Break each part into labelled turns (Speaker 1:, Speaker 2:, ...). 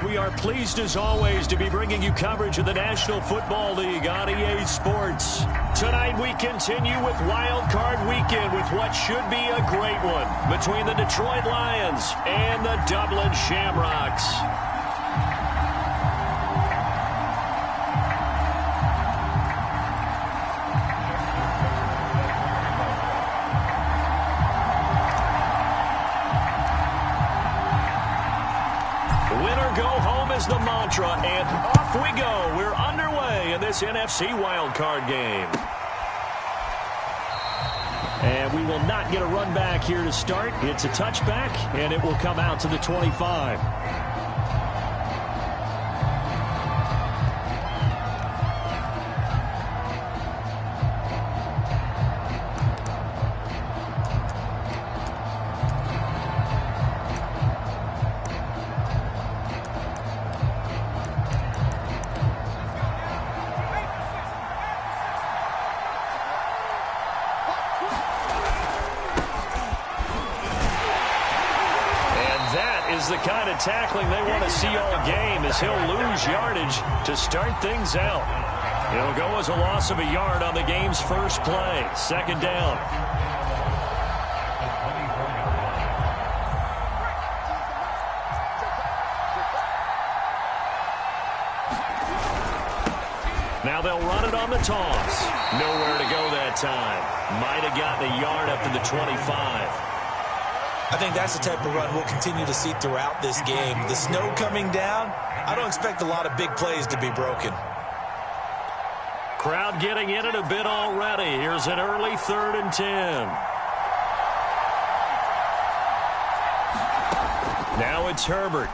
Speaker 1: We are pleased as always to be bringing you coverage of the National Football League on EA Sports. Tonight we continue with Wild Card Weekend with what should be a great one between the Detroit Lions and the Dublin Shamrocks. Is the mantra, and off we go. We're underway in this NFC wildcard game. And we will not get a run back here to start. It's a touchback, and it will come out to the 25. The kind of tackling they want to see all game as he'll lose yardage to start things out. It'll go as a loss of a yard on the game's first play. Second down. Now they'll run it on the toss. Nowhere to go that time. Might have gotten a yard up to the 25.
Speaker 2: I think that's the type of run we'll continue to see throughout this game. The snow coming down, I don't expect a lot of big plays to be broken.
Speaker 1: Crowd getting in it a bit already. Here's an early 3rd and 10. Now it's Herbert.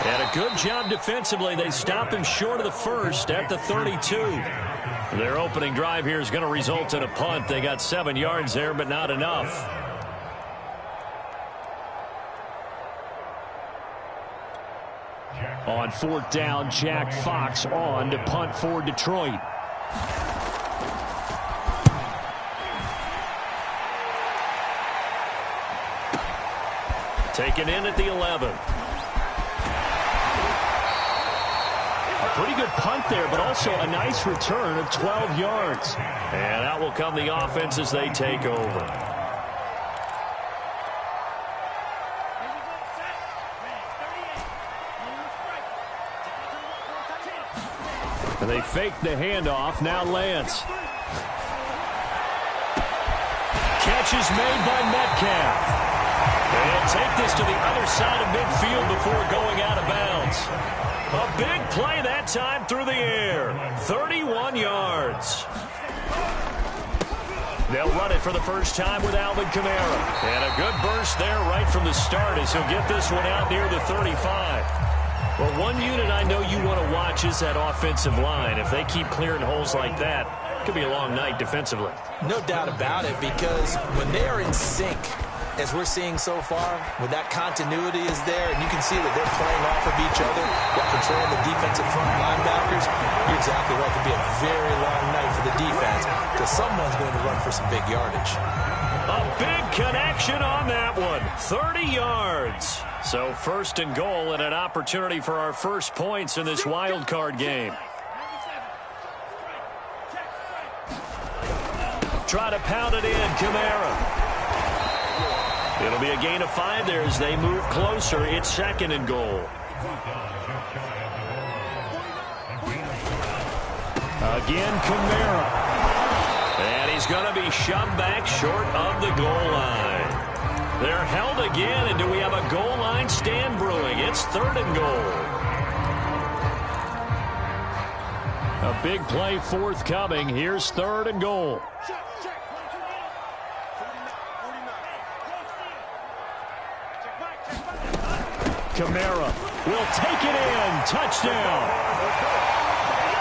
Speaker 1: And a good job defensively. They stop him short of the first at the 32. Their opening drive here is going to result in a punt. They got 7 yards there, but not enough. On 4th down, Jack Fox on to punt for Detroit. Taken in at the 11. Pretty good punt there, but also a nice return of 12 yards. And out will come the offense as they take over. And they fake the handoff. Now Lance. Catch is made by Metcalf. And take this to the other side of midfield before going out of bounds. A big play that time through the air. 31 yards. They'll run it for the first time with Alvin Kamara. And a good burst there right from the start as he'll get this one out near the 35. Well, one unit I know you want to watch is that offensive line. If they keep clearing holes like that, it could be a long night defensively.
Speaker 2: No doubt about it, because when they are in sync, as we're seeing so far, when that continuity is there, and you can see that they're playing off of each other while controlling the defensive front linebackers, you're exactly right. It could be a very long night for the defense because someone's going to run for some big yardage.
Speaker 1: A big connection on that one. 30 yards. So 1st and goal and an opportunity for our first points in this wild card game. Try to pound it in, Kamara. It'll be a gain of 5 there as they move closer. It's 2nd and goal. Again, Kamara. And he's going to be shoved back short of the goal line. They're held again, and do we have a goal line stand brewing? It's 3rd and goal. A big play forthcoming. Here's 3rd and goal. Kamara will take it in. Touchdown.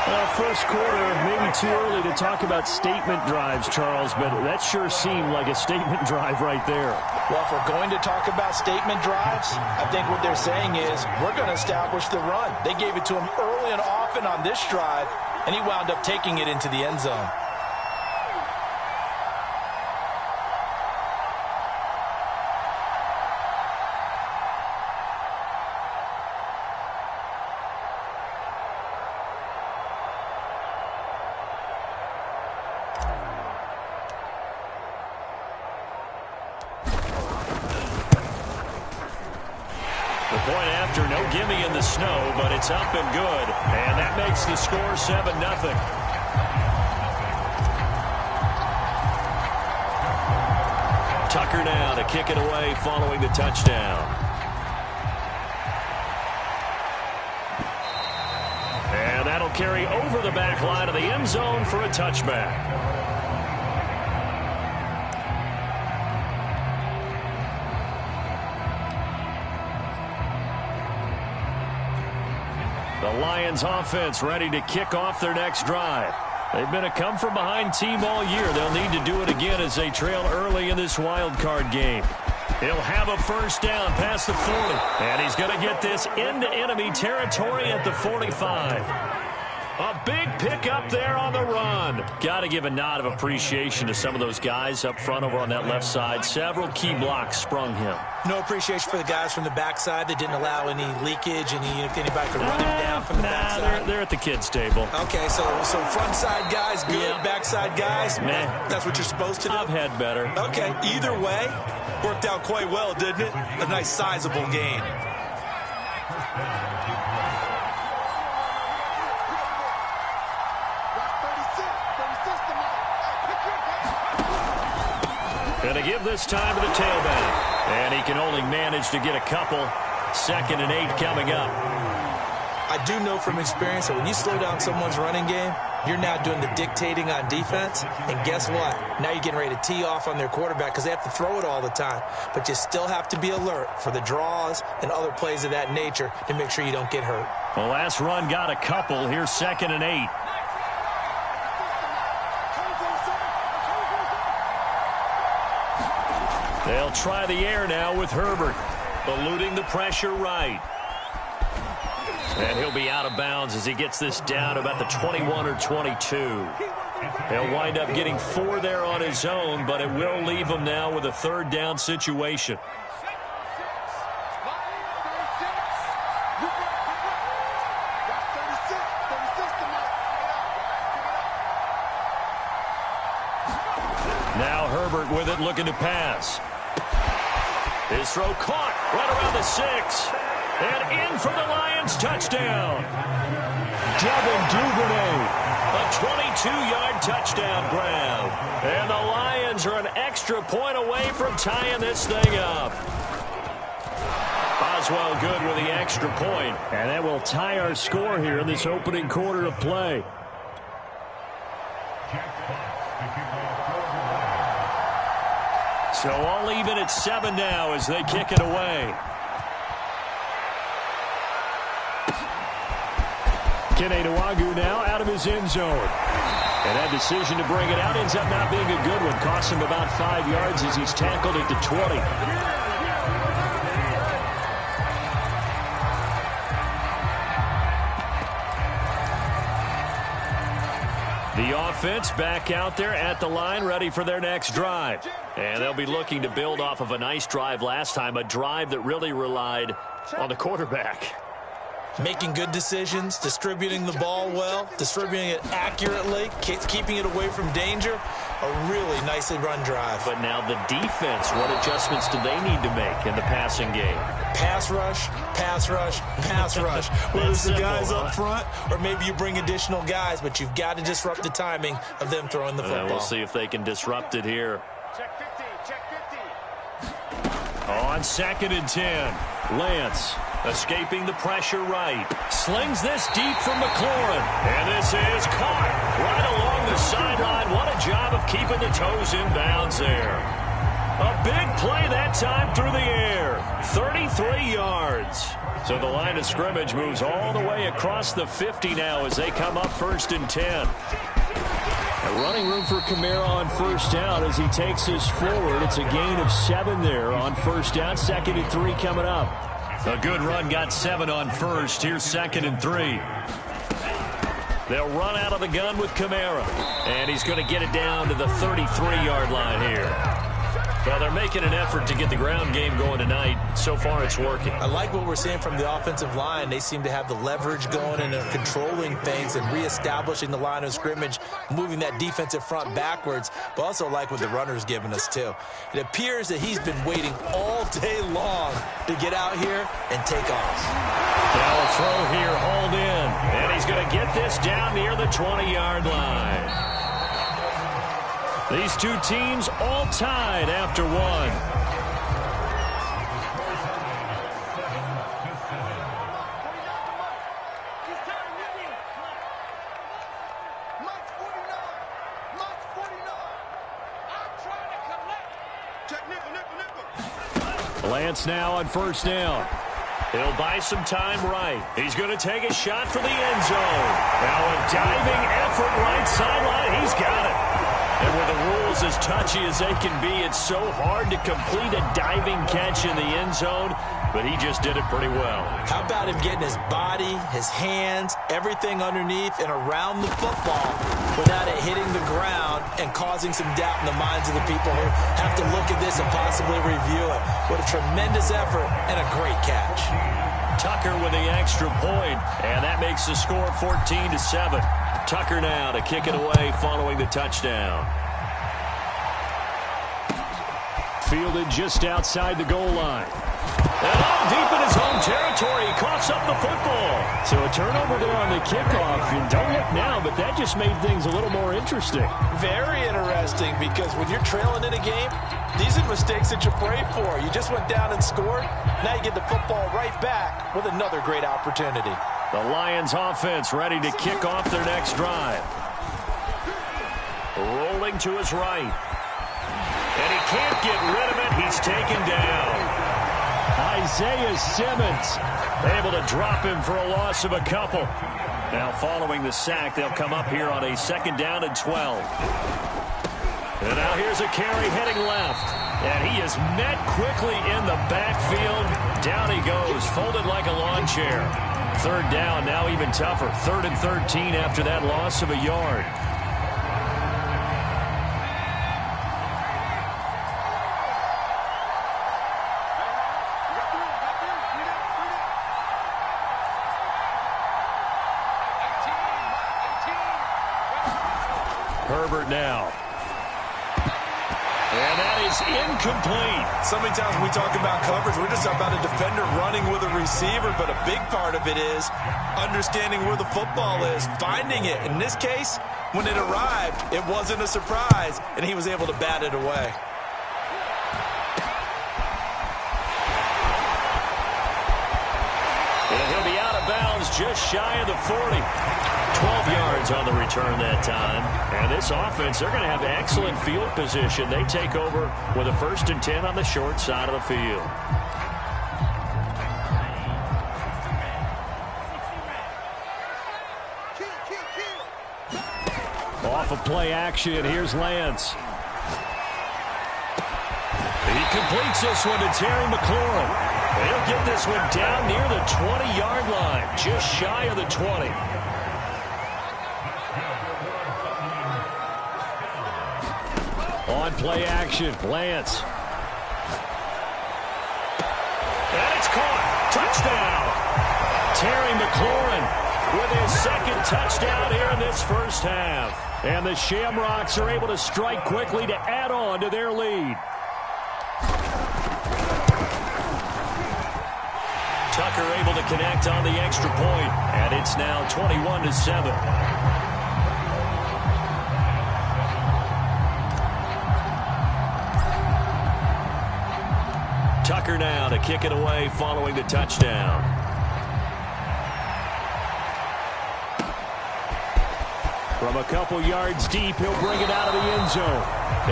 Speaker 1: Well, first quarter, maybe too early to talk about statement drives, Charles, but that sure seemed like a statement drive right there.
Speaker 2: Well, if we're going to talk about statement drives, I think what they're saying is we're going to establish the run. They gave it to him early and often on this drive, and he wound up taking it into the end zone.
Speaker 1: point after. No gimme in the snow, but it's up and good. And that makes the score 7-0. Tucker now to kick it away following the touchdown. And that'll carry over the back line of the end zone for a touchback. The Lions offense ready to kick off their next drive. They've been a come-from-behind team all year. They'll need to do it again as they trail early in this wild card game. He'll have a first down past the 40. And he's going to get this into enemy territory at the 45. A big pickup there on the run. Got to give a nod of appreciation to some of those guys up front over on that left side. Several key blocks sprung him.
Speaker 2: No appreciation for the guys from the backside that didn't allow any leakage, anybody could run him down from the backside.
Speaker 1: They're at the kids' table.
Speaker 2: Okay, so front side guys good, backside guys, that's what you're supposed to do?
Speaker 1: I've had better.
Speaker 2: Okay, either way, worked out quite well, didn't it? A nice sizable gain.
Speaker 1: Going to give this time to the tailback. And he can only manage to get a couple. 2nd and 8 coming up.
Speaker 2: I do know from experience that when you slow down someone's running game, you're now doing the dictating on defense. And guess what? Now you're getting ready to tee off on their quarterback because they have to throw it all the time. But you still have to be alert for the draws and other plays of that nature to make sure you don't get hurt.
Speaker 1: The last run got a couple. Here's 2nd and 8. They'll try the air now with Herbert, eluding the pressure right. And he'll be out of bounds as he gets this down about the 21 or 22. He'll wind up getting 4 there on his own, but it will leave him now with a 3rd down situation. Now Herbert with it, looking to pass. His throw caught right around the 6. And in for the Lions touchdown. Devin Duvernay. A 22-yard touchdown grab. And the Lions are an extra point away from tying this thing up. Boswell good with the extra point. And that will tie our score here in this opening quarter of play. So all even at 7 now as they kick it away. Kene Nwangwu now out of his end zone. And that decision to bring it out ends up not being a good one. Costs him about 5 yards as he's tackled at the 20. The offense back out there at the line, ready for their next drive. And they'll be looking to build off of a nice drive last time, a drive that really relied on the quarterback.
Speaker 2: Making good decisions, distributing the ball well, distributing it accurately, keeping it away from danger. A really nicely run drive.
Speaker 1: But now the defense, what adjustments do they need to make in the passing game?
Speaker 2: Pass rush, pass rush, pass rush. Whether it's the guys up front or maybe you bring additional guys, but you've got to disrupt the timing of them throwing the football.
Speaker 1: We'll see if they can disrupt it here. On 2nd and 10, Lance escaping the pressure right. Slings this deep from McLaurin. And this is caught right along the sideline. What a job of keeping the toes in bounds there. A big play that time through the air. 33 yards. So the line of scrimmage moves all the way across the 50 now as they come up 1st and 10. A running room for Kamara on 1st down as he takes this forward. It's a gain of 7 there on 1st down. 2nd and 3 coming up. A good run got 7 on 1st. Here's 2nd and 3. They'll run out of the gun with Kamara. And he's going to get it down to the 33-yard line here. Well, they're making an effort to get the ground game going tonight. So far, it's working.
Speaker 2: I like what we're seeing from the offensive line. They seem to have the leverage going and they're controlling things and reestablishing the line of scrimmage, moving that defensive front backwards, but also like what the runner's giving us, too. It appears that he's been waiting all day long to get out here and take off.
Speaker 1: Now a throw here, hauled in. And he's going to get this down near the 20-yard line. These two teams all tied after one. Lance now on first down. He'll buy some time right. He's going to take a shot for the end zone. Now a diving effort right sideline. He's got it. And with the rules as touchy as they can be, it's so hard to complete a diving catch in the end zone, but he just did it pretty well.
Speaker 2: How about him getting his body, his hands, everything underneath and around the football without it hitting the ground and causing some doubt in the minds of the people who have to look at this and possibly review it. What a tremendous effort and a great catch.
Speaker 1: Tucker with the extra point, and that makes the score 14-7. Tucker now to kick it away following the touchdown. Fielded just outside the goal line. And deep in his home territory, he coughs up the football. So a turnover there on the kickoff. And don't look now, but that just made things a little more interesting.
Speaker 2: Very interesting, because when you're trailing in a game, these are mistakes that you pray for. You just went down and scored. Now you get the football right back with another great opportunity.
Speaker 1: The Lions offense ready to kick off their next drive. Rolling to his right. And he can't get rid of it. He's taken down. Isaiah Simmons able to drop him for a loss of a couple. Now following the sack, they'll come up here on a 2nd down and 12. And now here's a carry heading left. And he is met quickly in the backfield. Down he goes, folded like a lawn chair. 3rd down, now even tougher. 3rd and 13 after that loss of a yard. Herbert now. And that is incomplete.
Speaker 2: So many times when we talk about coverage, we're just talking about a defender running with a receiver, but a big part of it is understanding where the football is, finding it. In this case, when it arrived, it wasn't a surprise, and he was able to bat it away.
Speaker 1: And he'll be out of bounds just shy of the 40. 12 yards on the return that time. And this offense, they're going to have excellent field position. They take over with a 1st and 10 on the short side of the field. Off of play action, here's Lance. He completes this one to Terry McLaurin. He'll get this one down near the 20-yard line, just shy of the 20. On play action, Lance. And it's caught. Touchdown. Terry McLaurin with his 2nd touchdown here in this first half. And the Shamrocks are able to strike quickly to add on to their lead. Tucker able to connect on the extra point, and it's now 21-7. Tucker now to kick it away following the touchdown. From a couple yards deep, he'll bring it out of the end zone.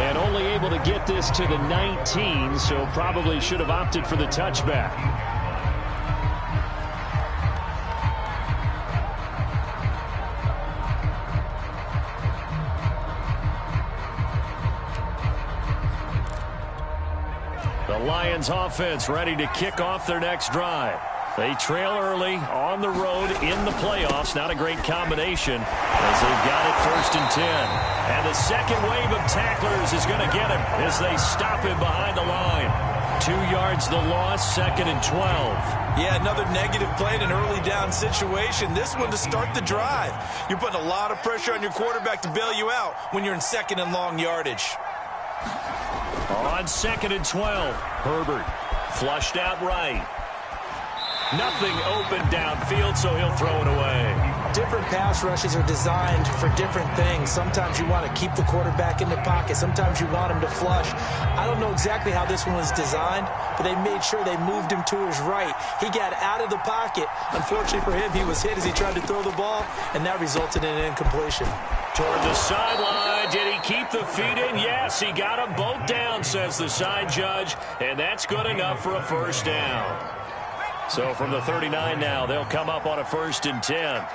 Speaker 1: And only able to get this to the 19, so probably should have opted for the touchback. The Lions offense ready to kick off their next drive. They trail early on the road in the playoffs. Not a great combination as they've got it 1st and 10. And the second wave of tacklers is going to get him as they stop him behind the line. 2 yards the loss, 2nd and 12.
Speaker 2: Yeah, another negative play in an early down situation. This one to start the drive. You're putting a lot of pressure on your quarterback to bail you out when you're in 2nd and long yardage.
Speaker 1: On 2nd and 12, Herbert flushed out right. Nothing open downfield, so he'll throw it away.
Speaker 2: Different pass rushes are designed for different things. Sometimes you want to keep the quarterback in the pocket. Sometimes you want him to flush. I don't know exactly how this one was designed, but they made sure they moved him to his right. He got out of the pocket. Unfortunately for him, he was hit as he tried to throw the ball, and that resulted in an incompletion.
Speaker 1: Toward the sideline, did he keep the feet in? Yes, he got them both down, says the side judge, and that's good enough for a 1st down. So from the 39 now, they'll come up on a 1st and 10.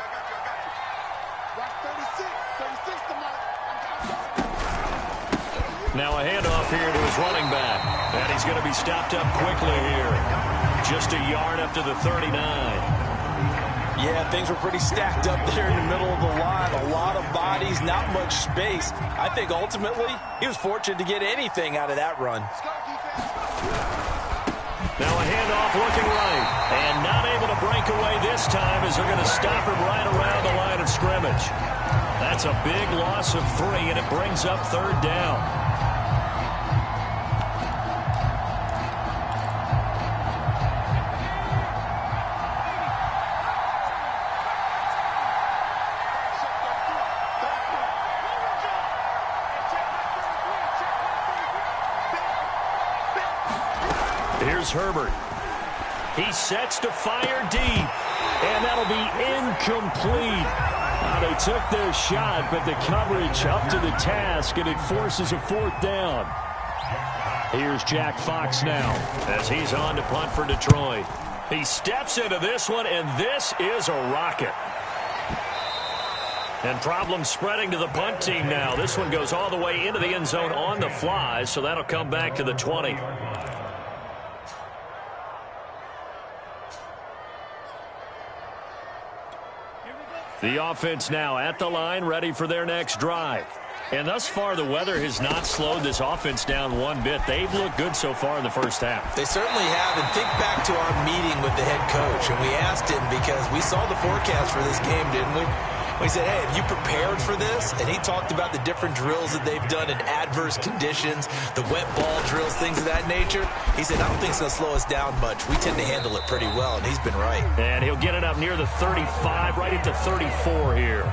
Speaker 1: Now a handoff here to his running back. And he's going to be stopped up quickly here. Just a yard up to the 39.
Speaker 2: Yeah, things were pretty stacked up there in the middle of the line. A lot of bodies, not much space. I think ultimately he was fortunate to get anything out of that run.
Speaker 1: Now a handoff looking right. And not able to break away this time as they're going to stop him right around the line of scrimmage. That's a big loss of 3, and it brings up 3rd down. Here's Herbert. He sets to fire deep, and that'll be incomplete. They took their shot, but the coverage up to the task, and it forces a 4th down. Here's Jack Fox now as he's on to punt for Detroit. He steps into this one, and this is a rocket. And problems spreading to the punt team now. This one goes all the way into the end zone on the fly, so that'll come back to the 20. The offense now at the line, ready for their next drive. And thus far, the weather has not slowed this offense down one bit. They've looked good so far in the 1st half.
Speaker 2: They certainly have. And think back to our meeting with the head coach. And we asked him because we saw the forecast for this game, didn't we? We said, hey, have you prepared for this? And he talked about the different drills that they've done in adverse conditions, the wet ball drills, things of that nature. He said, I don't think it's going to slow us down much. We tend to handle it pretty well, and he's been right.
Speaker 1: And he'll get it up near the 35, right at the 34 here.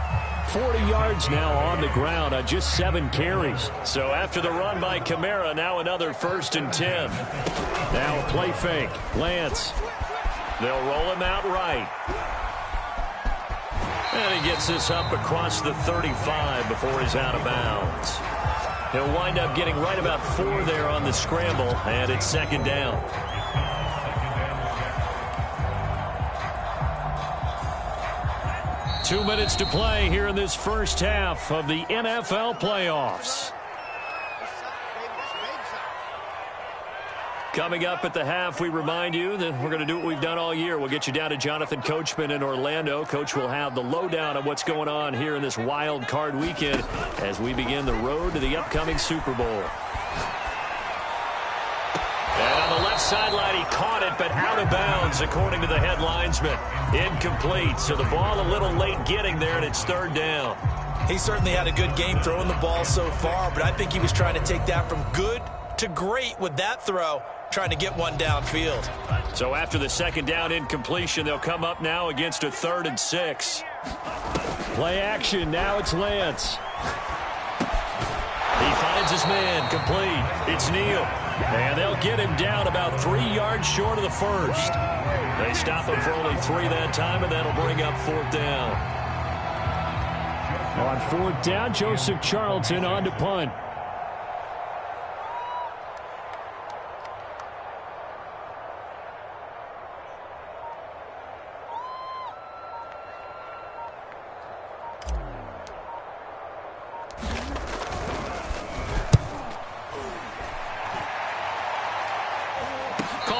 Speaker 1: 40 yards now on the ground on just 7 carries. So after the run by Kamara, now another 1st and 10. Now a play fake. Lance. They'll roll him out right. And he gets this up across the 35 before he's out of bounds. He'll wind up getting right about 4 there on the scramble, and it's 2nd down. Two minutes to play here in this 1st half of the NFL playoffs. Coming up at the half, we remind you that we're going to do what we've done all year. We'll get you down to Jonathan Coachman in Orlando. Coach will have the lowdown of what's going on here in this wild card weekend as we begin the road to the upcoming Super Bowl. And on the left sideline, he caught it, but out of bounds, according to the head linesman. Incomplete, so the ball a little late getting there, and it's 3rd down.
Speaker 2: He certainly had a good game throwing the ball so far, but I think he was trying to take that from good to great with that throw, trying to get one downfield.
Speaker 1: So after the 2nd down incompletion, they'll come up now against a 3rd and 6. Play action, now it's Lance. He finds his man, complete. It's Neal. And they'll get him down about 3 yards short of the 1st. They stop him for only 3 that time, and that'll bring up 4th down. On 4th down, Joseph Charlton on to punt.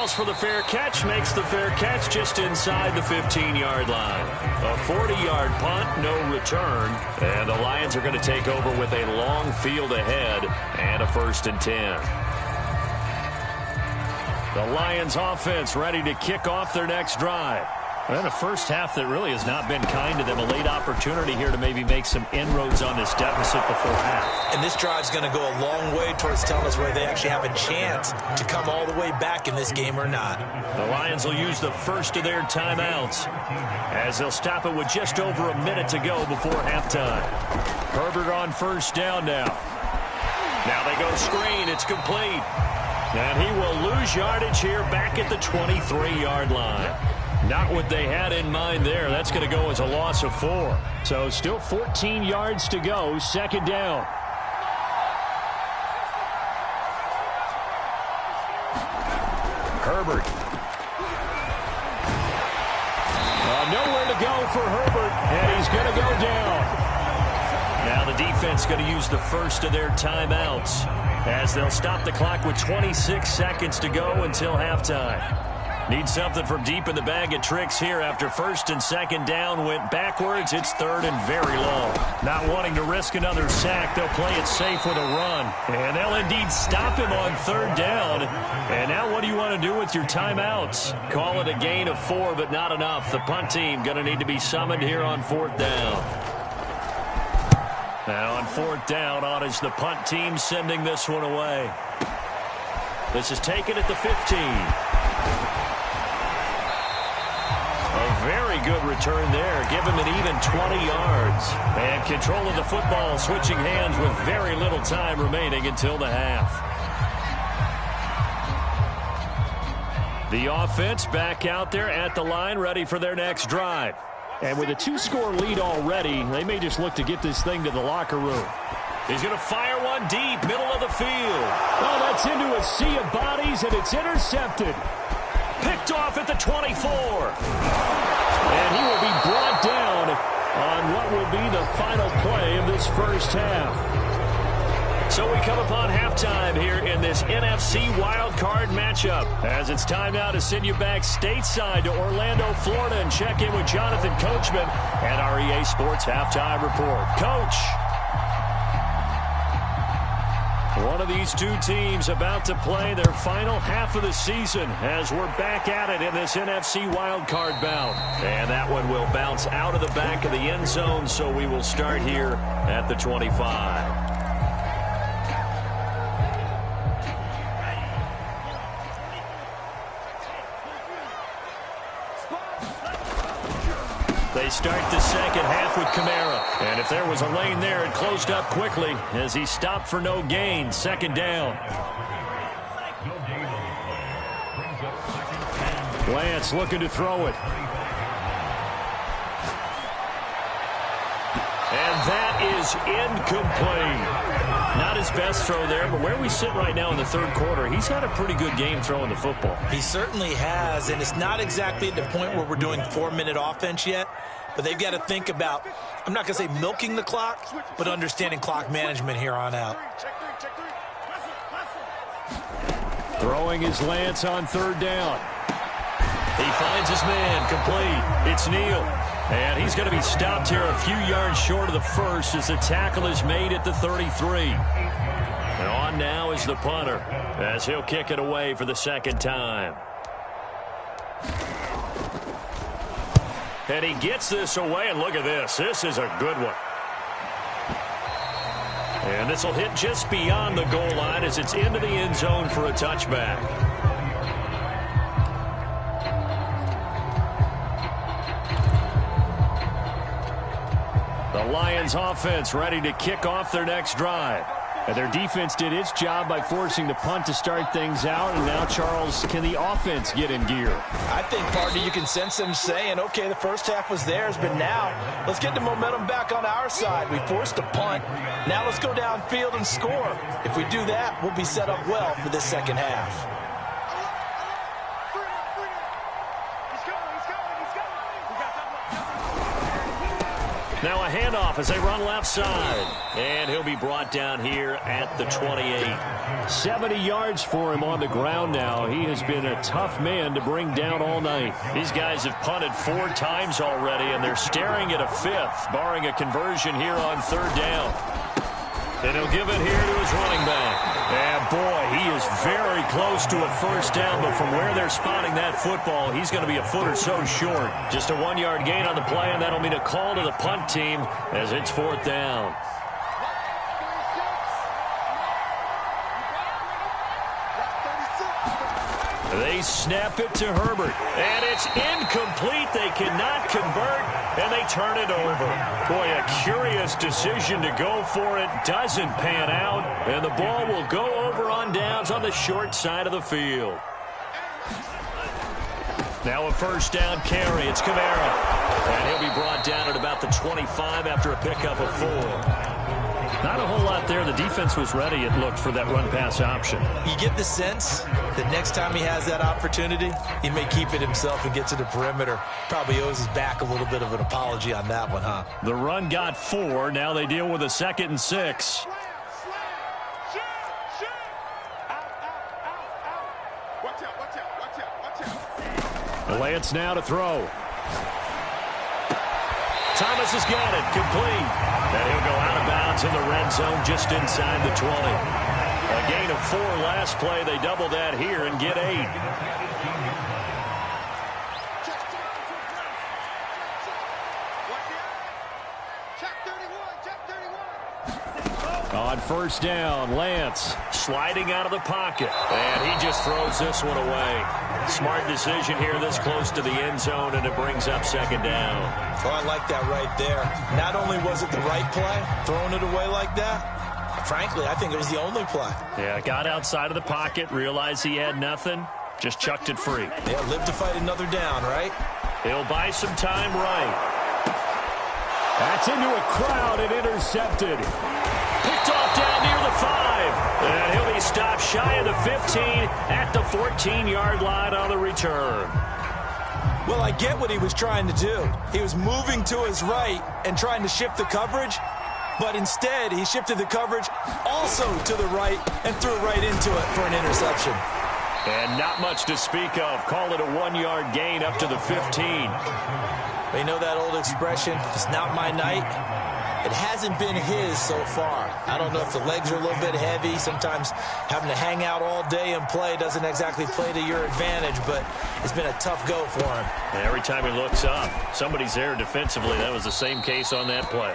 Speaker 1: calls for the fair catch, makes the fair catch just inside the 15-yard line. A 40-yard punt, no return, and the Lions are going to take over with a long field ahead and a 1st and 10. The Lions offense ready to kick off their next drive. And a first half that really has not been kind to them. A late opportunity here to maybe make some inroads on this deficit before half.
Speaker 2: And this drive's going to go a long way towards telling us whether they actually have a chance to come all the way back in this game or not.
Speaker 1: The Lions will use the first of their timeouts as they'll stop it with just over a minute to go before halftime. Herbert on first down now. Now they go screen. It's complete. And he will lose yardage here back at the 23-yard line. Not what they had in mind there. That's going to go as a loss of 4. So still 14 yards to go. Second down. Herbert. Nowhere to go for Herbert. And he's going to go down. Now the defense going to use the first of their timeouts as they'll stop the clock with 26 seconds to go until halftime. Need something from deep in the bag of tricks here after 1st and 2nd down went backwards. It's 3rd and very long. Not wanting to risk another sack, they'll play it safe with a run. And they'll indeed stop him on 3rd down. And now what do you want to do with your timeouts? Call it a gain of 4, but not enough. The punt team going to need to be summoned here on 4th down. Now on 4th down, on is the punt team sending this one away. This is taken at the 15. A very good return there. Give him an even 20 yards. And control of the football switching hands with very little time remaining until the half. The offense back out there at the line ready for their next drive. And with a 2-score lead already, they may just look to get this thing to the locker room. He's going to fire one deep, middle of the field. Oh, that's into a sea of bodies, and it's intercepted. Picked off at the 24. And he will be brought down on what will be the final play of this first half. So we come upon halftime here in this NFC wildcard matchup. As it's time now to send you back stateside to Orlando, Florida, and check in with Jonathan Coachman at our EA Sports Halftime Report. Coach. One of these two teams about to play their final half of the season as we're back at it in this NFC wildcard bout. And that one will bounce out of the back of the end zone, so we will start here at the 25. They start the second half with Kamara. And if there was a lane there, it closed up quickly as he stopped for no gain. Second down. Lance looking to throw it. And that is incomplete. Not his best throw there, but where we sit right now in the third quarter, he's had a pretty good game throwing the football.
Speaker 2: He certainly has, and it's not exactly at the point where we're doing 4-minute offense yet, but they've got to think about, I'm not going to say milking the clock, but understanding clock management here on out.
Speaker 1: Throwing his Lance on third down. He finds his man, complete. It's Neal. And he's going to be stopped here a few yards short of the first as the tackle is made at the 33. And on now is the punter as he'll kick it away for the second time. And he gets this away, and look at this. This is a good one. And this will hit just beyond the goal line as it's into the end zone for a touchback. The Lions offense ready to kick off their next drive. And their defense did its job by forcing the punt to start things out. And now, Charles, can the offense get in gear?
Speaker 2: I think, partner, you can sense them saying, okay, the first half was theirs, but now let's get the momentum back on our side. We forced a punt. Now let's go downfield and score. If we do that, we'll be set up well for this second half.
Speaker 1: Now a handoff as they run left side. And he'll be brought down here at the 28. 70 yards for him on the ground now. He has been a tough man to bring down all night. These guys have punted 4 times already, and they're staring at a 5th, barring a conversion here on 3rd down. And he'll give it here to his running back. And boy, he is very close to a 1st down, but from where they're spotting that football, he's going to be a foot or so short. Just a 1-yard gain on the play, and that'll mean a call to the punt team as it's 4th down. They snap it to Herbert, and it's incomplete. They cannot convert, and they turn it over. Boy, a curious decision to go for it. Doesn't pan out, and the ball will go over on downs on the short side of the field. Now a 1st down carry. It's Kamara, and he'll be brought down at about the 25 after a pickup of 4. Not a whole lot there. The defense was ready, it looked, for that run-pass option.
Speaker 2: You get the sense that next time he has that opportunity, he may keep it himself and get to the perimeter. Probably owes his back a little bit of an apology on that one, huh?
Speaker 1: The run got 4. Now they deal with a 2nd and 6. Lance now to throw. Thomas has got it, complete. And he'll go out of bounds in the red zone just inside the 20. A gain of 4 last play. They double that here and get 8. On 1st down, Lance sliding out of the pocket. And he just throws this one away. Smart decision here this close to the end zone, and it brings up 2nd down.
Speaker 2: Oh, I like that right there. Not only was it the right play, throwing it away like that, frankly, I think it was the only play.
Speaker 1: Yeah, got outside of the pocket, realized he had nothing, just chucked it free.
Speaker 2: Yeah, live to fight another down, right?
Speaker 1: He'll buy some time right. That's into a crowd and intercepted. Picked off down near the 5. And he'll be stopped shy of the 15 at the 14-yard line on the return.
Speaker 2: Well, I get what he was trying to do. He was moving to his right and trying to shift the coverage, but instead he shifted the coverage also to the right and threw right into it for an interception.
Speaker 1: And not much to speak of. Call it a 1-yard gain up to the 15.
Speaker 2: You know that old expression, it's not my night? It hasn't been his so far. I don't know if the legs are a little bit heavy. Sometimes having to hang out all day and play doesn't exactly play to your advantage, but it's been a tough go for him.
Speaker 1: And every time he looks up, somebody's there defensively. That was the same case on that play.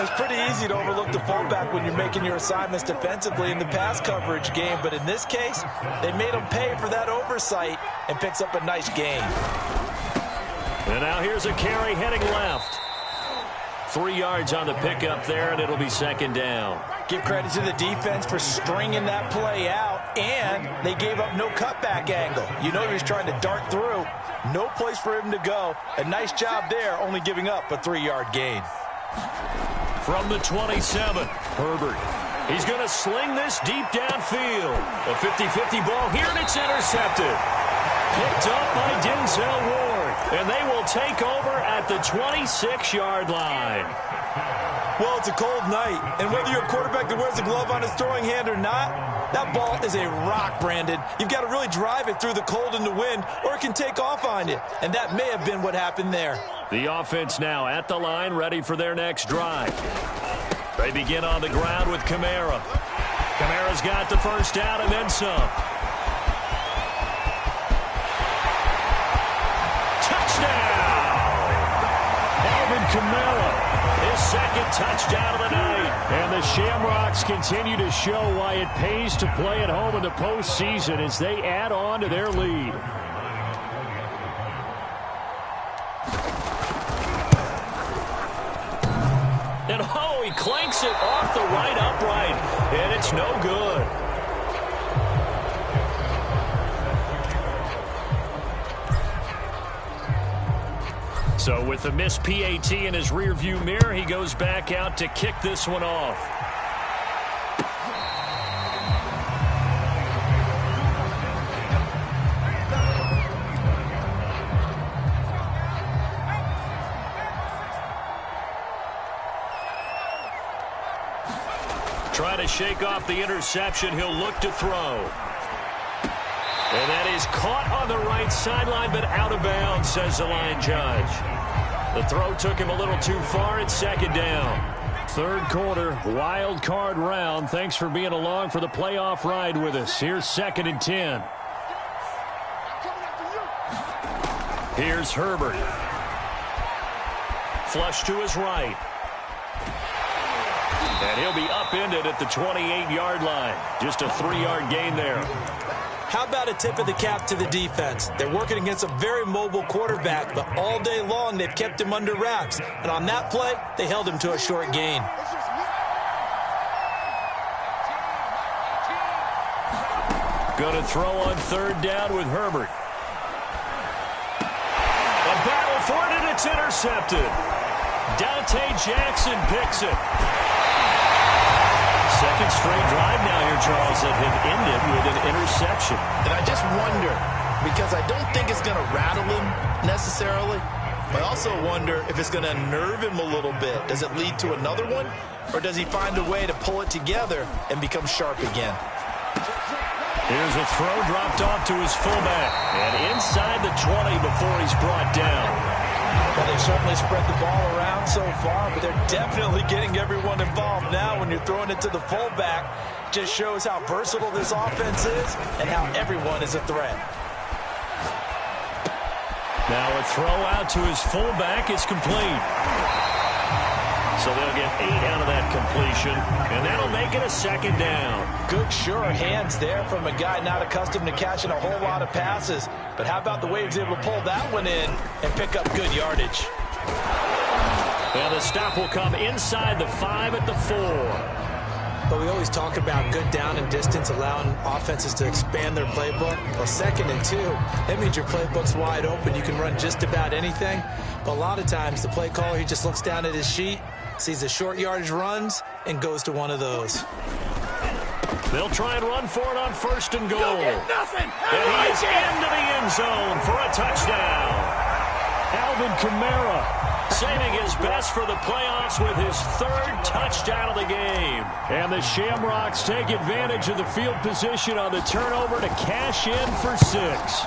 Speaker 2: It's pretty easy to overlook the fallback when you're making your assignments defensively in the pass coverage game, but in this case, they made him pay for that oversight and picks up a nice gain.
Speaker 1: And now here's a carry heading left. 3 yards on the pickup there, and it'll be 2nd down.
Speaker 2: Give credit to the defense for stringing that play out, and they gave up no cutback angle. You know he was trying to dart through. No place for him to go. A nice job there, only giving up a 3-yard gain.
Speaker 1: From the 27, Herbert. He's going to sling this deep downfield. A 50-50 ball here, and it's intercepted. Picked up by Denzel Ward, and they will take over at the 26-yard line.
Speaker 2: Well, it's a cold night, and whether you're a quarterback that wears a glove on his throwing hand or not, that ball is a rock, Brandon. You've got to really drive it through the cold and the wind, or it can take off on you, and that may have been what happened there.
Speaker 1: The offense now at the line, ready for their next drive. They begin on the ground with Kamara. Kamara's got the 1st down and then some. Alvin Kamara, his 2nd touchdown of the night. And the Shamrocks continue to show why it pays to play at home in the postseason as they add on to their lead. And oh, he clanks it off the right upright, and it's no good. So with the missed PAT in his rearview mirror, he goes back out to kick this one off. to shake off the interception. He'll look to throw. And that is caught on the right sideline, but out of bounds, says the line judge. The throw took him a little too far. It's second down. Third quarter, wild card round. Thanks for being along for the playoff ride with us. Here's 2nd and 10. Here's Herbert. Flush to his right. And he'll be upended at the 28-yard line. Just a 3-yard gain there.
Speaker 2: How about a tip of the cap to the defense? They're working against a very mobile quarterback, but all day long they've kept him under wraps. And on that play, they held him to a short gain.
Speaker 1: Going to throw on 3rd down with Herbert. A battle for it, and it's intercepted. Dante Jackson picks it. Second straight drive now here, Charles, that have ended with an interception.
Speaker 3: And I just wonder, because I don't think it's going to rattle him necessarily, but I also wonder if it's going to unnerve him a little bit. Does it lead to another one, or does he find a way to pull it together and become sharp again?
Speaker 1: Here's a throw dropped off to his fullback, and inside the 20 before he's brought down.
Speaker 2: Well, they've certainly spread the ball around so far, but they're definitely getting everyone involved now. When you're throwing it to the fullback, just shows how versatile this offense is and how everyone is a threat.
Speaker 1: Now a throw out to his fullback is complete. So they'll get 8 out of that completion, and that'll make it a 2nd down.
Speaker 2: Good, sure hands there from a guy not accustomed to catching a whole lot of passes. But how about the way he was able to pull that one in and pick up good yardage?
Speaker 1: Well, the stop will come inside the 5 at the 4.
Speaker 2: But we always talk about good down and distance, allowing offenses to expand their playbook. Well, 2nd and 2, that means your playbook's wide open. You can run just about anything. But a lot of times, the play caller, he just looks down at his sheet, sees the short yardage runs, and goes to one of those.
Speaker 1: They'll try and run for it on 1st and goal.
Speaker 3: Nothing.
Speaker 1: And he is into the end zone for a touchdown. Alvin Kamara saving his best for the playoffs with his 3rd touchdown of the game. And the Shamrocks take advantage of the field position on the turnover to cash in for 6.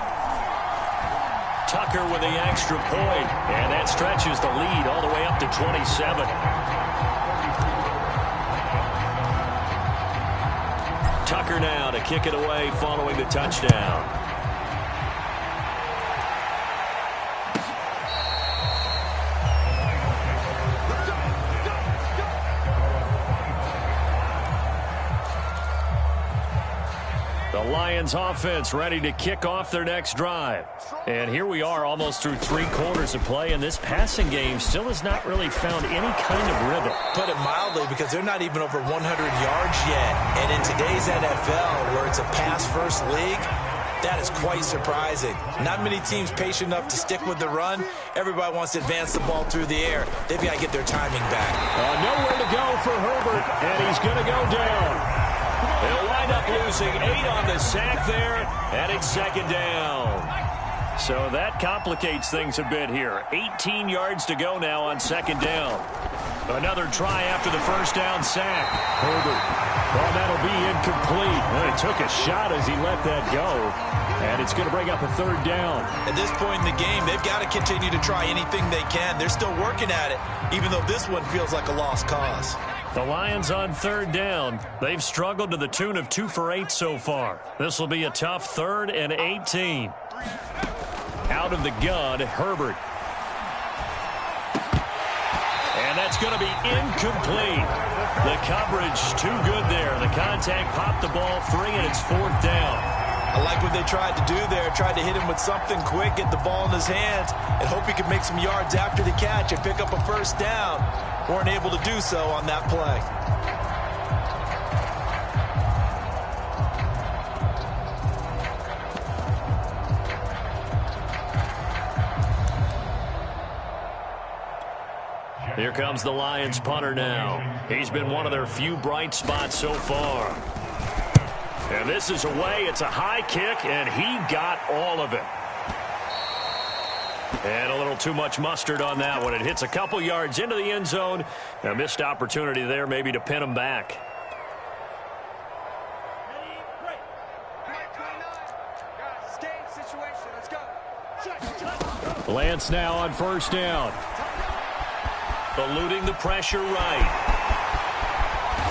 Speaker 1: Tucker with the extra point, and that stretches the lead all the way up to 27. Tucker now to kick it away following the touchdown. The Lions offense ready to kick off their next drive. And here we are almost through 3 quarters of play, and this passing game still has not really found any kind of rhythm.
Speaker 2: Put it mildly, because they're not even over 100 yards yet. And in today's NFL, where it's a pass-first league, that is quite surprising. Not many teams patient enough to stick with the run. Everybody wants to advance the ball through the air. They've got to get their timing back.
Speaker 1: Nowhere to go for Herbert, and he's going to go down. They'll wind up losing 8 on the sack there, and it's 2nd down. So that complicates things a bit here. 18 yards to go now on 2nd down. Another try after the 1st down sack. Herbert. Well, that'll be incomplete. Well, he took a shot as he let that go. And it's going to bring up a 3rd down.
Speaker 2: At this point in the game, they've got to continue to try anything they can. They're still working at it, even though this one feels like a lost cause.
Speaker 1: The Lions on 3rd down. They've struggled to the tune of 2 for 8 so far. This will be a tough 3rd and 18. Out of the gun, Herbert. And that's going to be incomplete. The coverage too good there. The contact popped the ball free, and it's 4th down.
Speaker 2: I like what they tried to do there. Tried to hit him with something quick, get the ball in his hands, and hope he could make some yards after the catch and pick up a 1st down. Weren't able to do so on that play.
Speaker 1: Here comes the Lions punter now. He's been one of their few bright spots so far. And this is away. It's a high kick, and he got all of it. And a little too much mustard on that one. It hits a couple yards into the end zone. A missed opportunity there maybe to pin him back. Lance now on first down. Eluding the pressure right.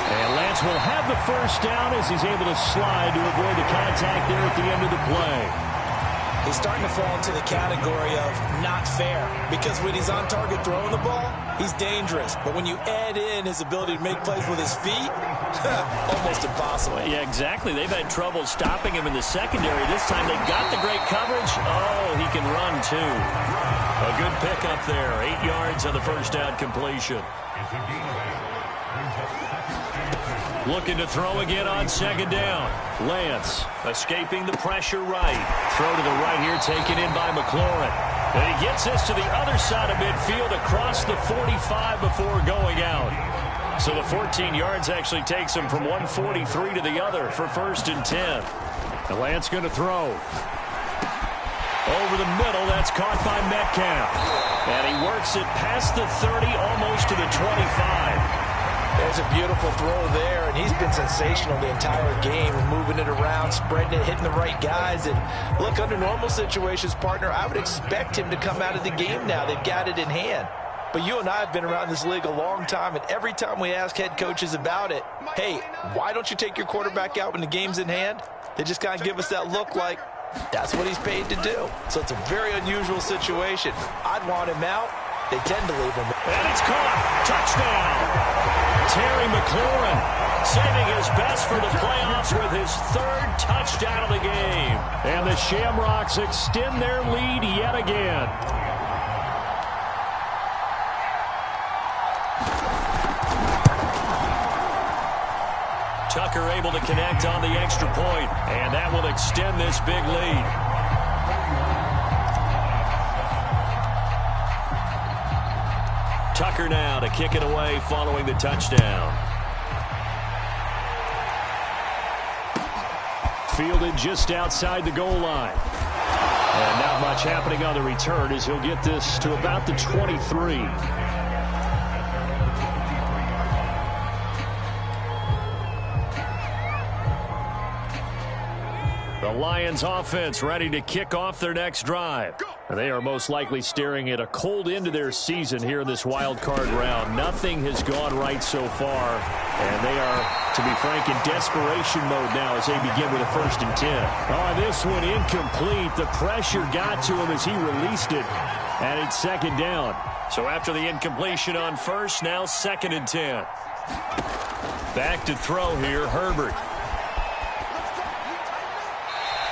Speaker 1: And Lance will have the first down as he's able to slide to avoid the contact there at the end of the play.
Speaker 2: He's starting to fall into the category of not fair, because when he's on target throwing the ball, he's dangerous. But when you add in his ability to make plays with his feet, almost impossible.
Speaker 1: Yeah, exactly. They've had trouble stopping him in the secondary. This time they got the great coverage. Oh, he can run too. A good pickup there. 8 yards on the first down completion. Looking to throw again on second down. Lance escaping the pressure right. Throw to the right here, taken in by McLaurin. And he gets this to the other side of midfield across the 45 before going out. So the 14 yards actually takes him from 143 to the other for first and 10. And Lance going to throw. Over the middle, that's caught by Metcalf. And he works it past the 30, almost to the 25.
Speaker 2: There's a beautiful throw there, and he's been sensational the entire game, moving it around, spreading it, hitting the right guys. And look, under normal situations, partner, I would expect him to come out of the game now. They've got it in hand. But you and I have been around this league a long time, and every time we ask head coaches about it, hey, why don't you take your quarterback out when the game's in hand? They just kind of give us that look like that's what he's paid to do. So it's a very unusual situation. I'd want him out. They tend to leave him.
Speaker 1: And it's caught. Touchdown. Terry McLaurin saving his best for the playoffs with his 3rd touchdown of the game. And the Shamrocks extend their lead yet again. Tucker able to connect on the extra point, and that will extend this big lead. Tucker now to kick it away following the touchdown. Fielded just outside the goal line. And not much happening on the return as he'll get this to about the 23. The Lions offense ready to kick off their next drive. They are most likely staring at a cold end to their season here in this wild card round. Nothing has gone right so far, and they are, to be frank, in desperation mode now as they begin with a 1st and 10. Oh, this one incomplete. The pressure got to him as he released it, and it's 2nd down. So after the incompletion on first, now 2nd and 10. Back to throw here, Herbert.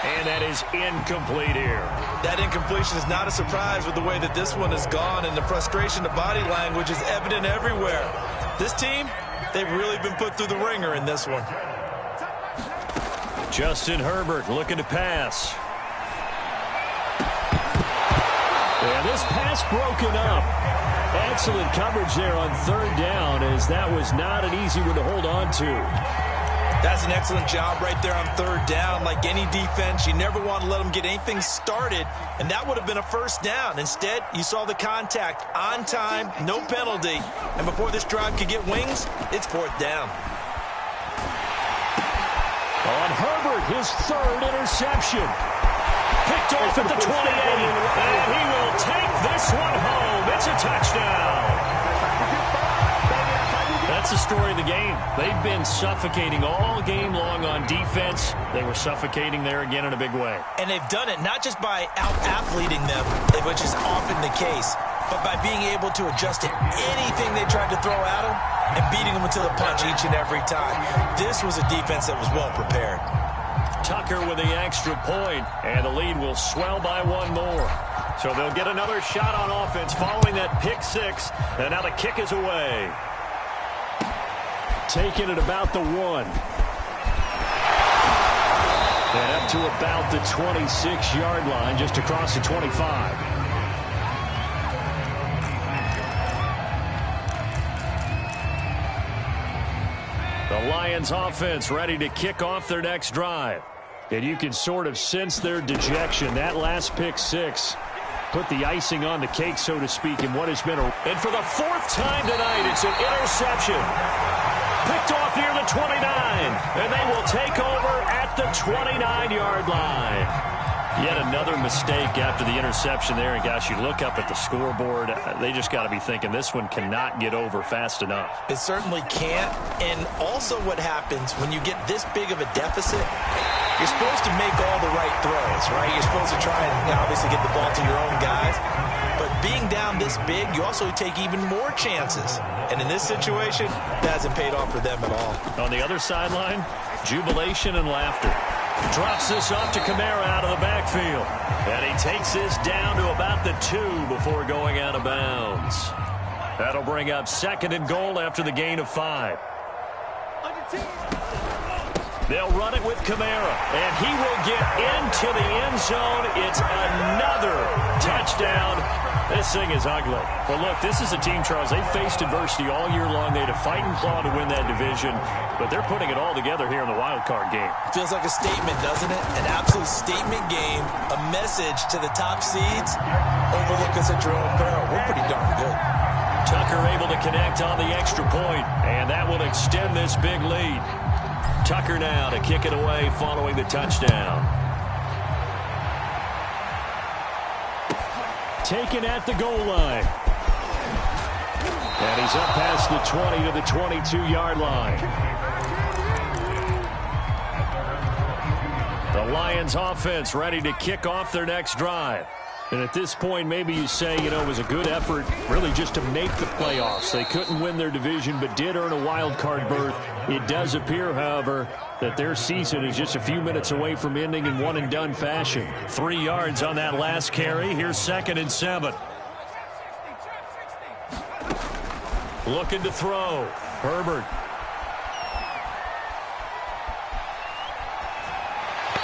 Speaker 1: And that is incomplete here.
Speaker 3: That incompletion is not a surprise with the way that this one has gone, and the frustration, the body language is evident everywhere. This team, they've really been put through the ringer in this one.
Speaker 1: Justin Herbert looking to pass. And this pass broken up. Excellent coverage there on 3rd down, as that was not an easy one to hold on to.
Speaker 3: That's an excellent job right there on 3rd down. Like any defense, you never want to let them get anything started, and that would have been a 1st down. Instead, you saw the contact on time, no penalty, and before this drive could get wings, it's 4th down.
Speaker 1: On Herbert, his 3rd interception. Picked off at the 28, and he will take this one home. It's a touchdown. That's the story of the game. They've been suffocating all game long on defense. They were suffocating there again in a big way.
Speaker 2: And they've done it not just by out-athleting them, which is often the case, but by being able to adjust to anything they tried to throw at them and beating them until the punch each and every time. This was a defense that was well prepared.
Speaker 1: Tucker with the extra point, and the lead will swell by 1 more. So they'll get another shot on offense following that pick 6, and now the kick is away. Taking it about the 1. And up to about the 26-yard line, just across the 25. The Lions offense ready to kick off their next drive. And you can sort of sense their dejection. That last pick 6 put the icing on the cake, so to speak, in what has been a... And for the 4th time tonight, it's an interception. Picked off near the 29, and they will take over at the 29-yard line. Yet another mistake after the interception there. And, gosh, you look up at the scoreboard. They just got to be thinking this one cannot get over fast enough.
Speaker 2: It certainly can't. And also what happens when you get this big of a deficit, you're supposed to make all the right throws, right? You're supposed to try and obviously get the ball to your own guys. But being down this big, you also take even more chances. And in this situation, that hasn't paid off for them at all. On the other sideline, jubilation and laughter.
Speaker 1: Drops this off to Kamara out of the backfield. And he takes this down to about the 2 before going out of bounds. That'll bring up 2nd and goal after the gain of 5. They'll run it with Kamara, and he will get into the end zone. It's another touchdown. This thing is ugly. But look, this is a team, Charles, they faced adversity all year long. They had to fight and claw to win that division, but they're putting it all together here in the wild card game.
Speaker 2: Feels like a statement, doesn't it? An absolute statement game, a message to the top seeds. Overlook us at your own peril. We're pretty darn good.
Speaker 1: Tucker able to connect on the extra point, and that will extend this big lead. Tucker now to kick it away following the touchdown. Taken at the goal line. And he's up past the 20 to the 22-yard line. The Lions offense ready to kick off their next drive. And at this point, maybe you say, you know, it was a good effort really just to make the playoffs. They couldn't win their division but did earn a wild card berth. It does appear, however, that their season is just a few minutes away from ending in one-and-done fashion. 3 yards on that last carry. Here's 2nd and 7. Looking to throw. Herbert.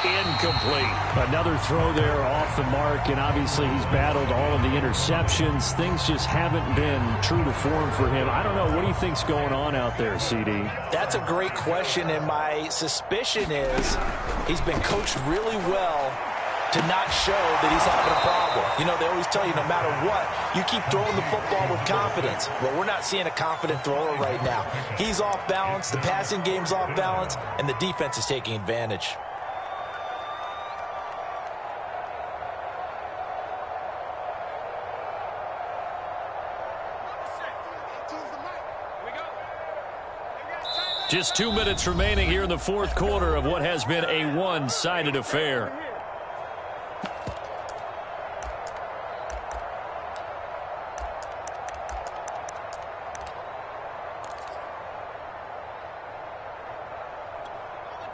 Speaker 1: Incomplete. Another throw there off the mark, and obviously he's battled all of the interceptions. Things just haven't been true to form for him. I don't know. What do you think's going on out there, CD?
Speaker 2: That's a great question, and my suspicion is he's been coached really well to not show that he's having a problem. You know, they always tell you no matter what, you keep throwing the football with confidence. Well, we're not seeing a confident thrower right now. He's off balance, the passing game's off balance, and the defense is taking advantage.
Speaker 1: Just 2 minutes remaining here in the fourth quarter of what has been a one-sided affair.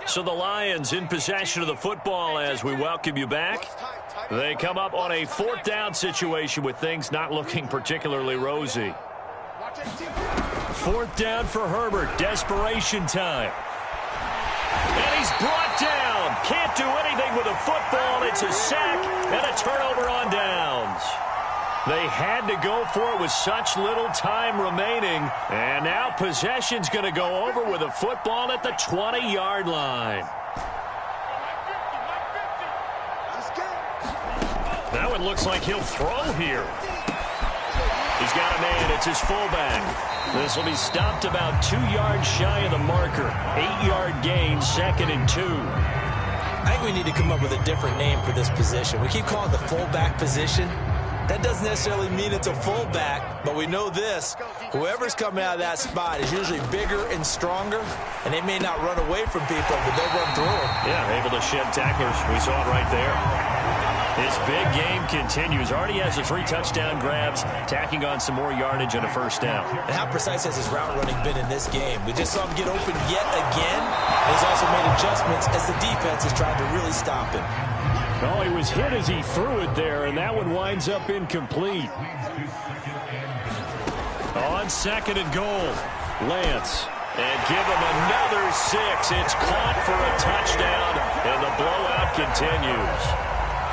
Speaker 1: So the Lions in possession of the football as we welcome you back. They come up on a 4th down situation with things not looking particularly rosy. 4th down for Herbert. Desperation time. And he's brought down. Can't do anything with a football. It's a sack and a turnover on downs. They had to go for it with such little time remaining. And now possession's going to go over with a football at the 20-yard line. That one looks like he'll throw here. He's got a man. It's his fullback. This will be stopped about 2 yards shy of the marker. 8-yard gain, 2nd and 2.
Speaker 2: I think we need to come up with a different name for this position. We keep calling it the fullback position. That doesn't necessarily mean it's a fullback, but we know this. Whoever's coming out of that spot is usually bigger and stronger, and they may not run away from people, but they'll run through them.
Speaker 1: Yeah, able to shed tacklers. We saw it right there. His big game continues. Already has the 3 touchdown grabs, tacking on some more yardage and a 1st down.
Speaker 2: And how precise has his route running been in this game? We just saw him get open yet again. He's also made adjustments as the defense has tried to really stop him.
Speaker 1: Oh, he was hit as he threw it there, and that one winds up incomplete. On 2nd and goal, Lance. And give him another 6. It's caught for a touchdown, and the blowout continues.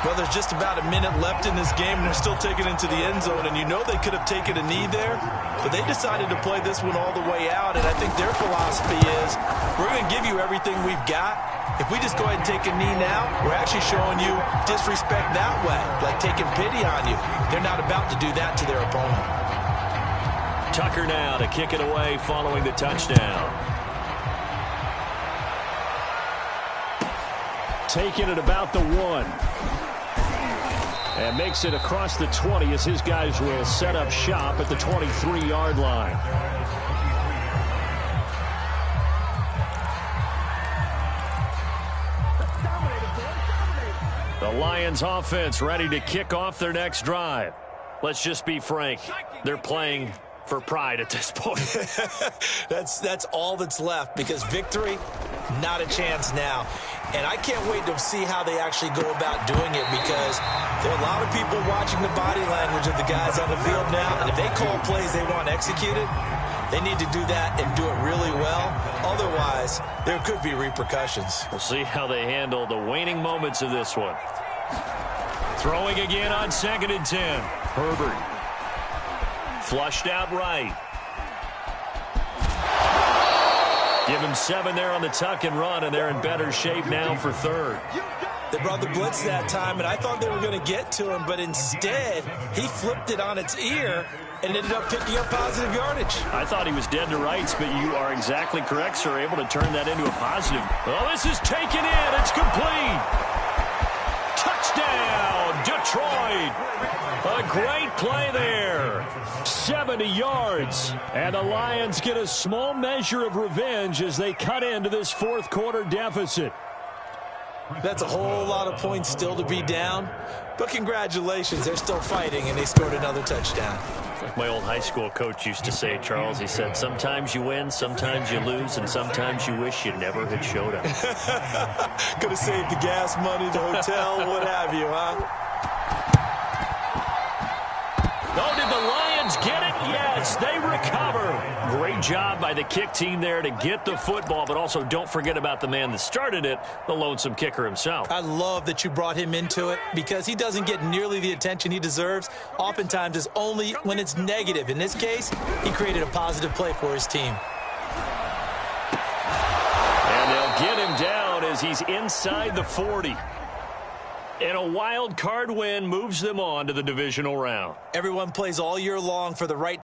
Speaker 3: Well, there's just about a minute left in this game, and they're still taking it into the end zone. And you know they could have taken a knee there, but they decided to play this one all the way out. And I think their philosophy is, we're going to give you everything we've got. If we just go ahead and take a knee now, we're actually showing you disrespect that way, like taking pity on you. They're not about to do that to their opponent.
Speaker 1: Tucker now to kick it away following the touchdown. taken at about the 1. And makes it across the 20 as his guys will set up shop at the 23-yard line. The Lions offense ready to kick off their next drive. Let's just be frank. They're playing for pride at this point.
Speaker 2: That's all that's left, because victory, not a chance now. And I can't wait to see how they actually go about doing it, because there are a lot of people watching the body language of the guys on the field now, and if they call plays they want executed, they need to do that and do it really well. Otherwise, there could be repercussions.
Speaker 1: We'll see how they handle the waning moments of this one. Throwing again on 2nd and 10. Herbert. Flushed out right. Give him 7 there on the tuck and run, and they're in better shape now for 3rd.
Speaker 2: They brought the blitz that time, and I thought they were going to get to him, but instead, he flipped it on its ear and ended up picking up positive yardage.
Speaker 1: I thought he was dead to rights, but you are exactly correct, sir. Able to turn that into a positive. Oh, this is taken in. It's complete. Touchdown, Detroit. A great play there. 70 yards. And the Lions get a small measure of revenge as they cut into this 4th quarter deficit.
Speaker 2: That's a whole lot of points still to be down. But congratulations, they're still fighting, and they scored another touchdown.
Speaker 1: Like my old high school coach used to say, Charles, he said, sometimes you win, sometimes you lose, and sometimes you wish you never had showed up.
Speaker 2: Could have saved the gas money, the hotel, what have you, huh?
Speaker 1: Oh, did the Lions get it? Yes, they recover. Great job by the kick team there to get the football, but also don't forget about the man that started it, the lonesome kicker himself.
Speaker 2: I love that you brought him into it, because he doesn't get nearly the attention he deserves. Oftentimes it's only when it's negative. In this case, he created a positive play for his team.
Speaker 1: And they'll get him down as he's inside the 40. And a wild card win moves them on to the divisional round.
Speaker 2: Everyone plays all year long for the right